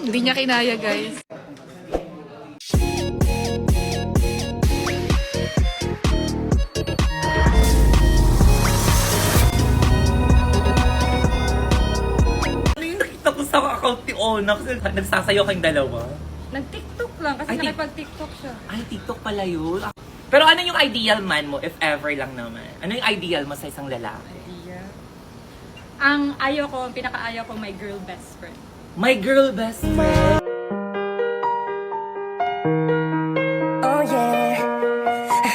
Hindi niya kinaya, guys. Ano yung nakita ko sa account ni Ona? Kasi nagsasayaw kayong dalawa. Nag-TikTok lang kasi Ay, nakipag-TikTok siya. Ay, TikTok pala yun. Pero ano yung ideal man mo, if ever lang naman? Ano yung ideal mo sa isang lalaki? Ang pinaka-ayaw ko, my girl best friend. My girl best friend. Oh yeah,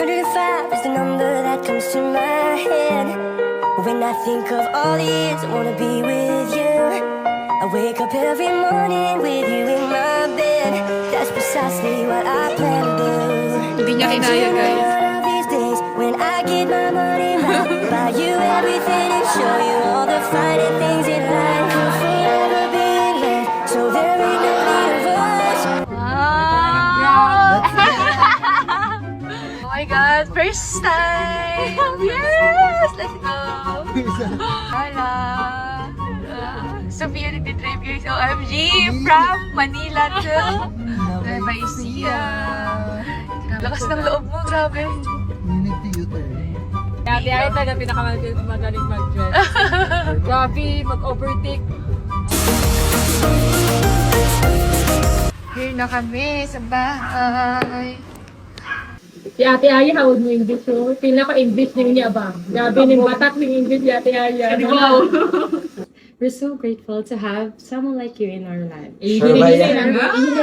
105 is the number that comes to my head. When I think of all the years I wanna be with you, I wake up every morning with you in my bed. That's precisely what I plan to do. Hindi niya kinaya, guys. One of these days when I get my money right, buy you everything and show you all the finer things in life. We'll forever be in love, so there ain't no need of us. Oh my God, first time! Yes! Let's go! Hala! Sophia nagtitrip guys, OMG! From Manila to Nueva Ecija. Lakas ng loob mo, grabe. Dati ay talaga pinakamagaling mag-dress. Grabe, mag-overtake. Here na kami sa bahay. Si Ate Aya, hawag mo English, so pinaka-English niya ba? Grabe, ng batak ng English ni Ate Aya. Wow! We're so grateful to have someone like you in our life. Sure ba yan? Hindi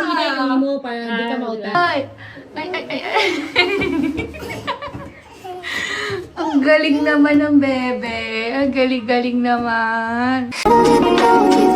mo para hindi ka mauta. Ay! Ang galing naman ng bebe. Ang galing-galing naman. Don't let me know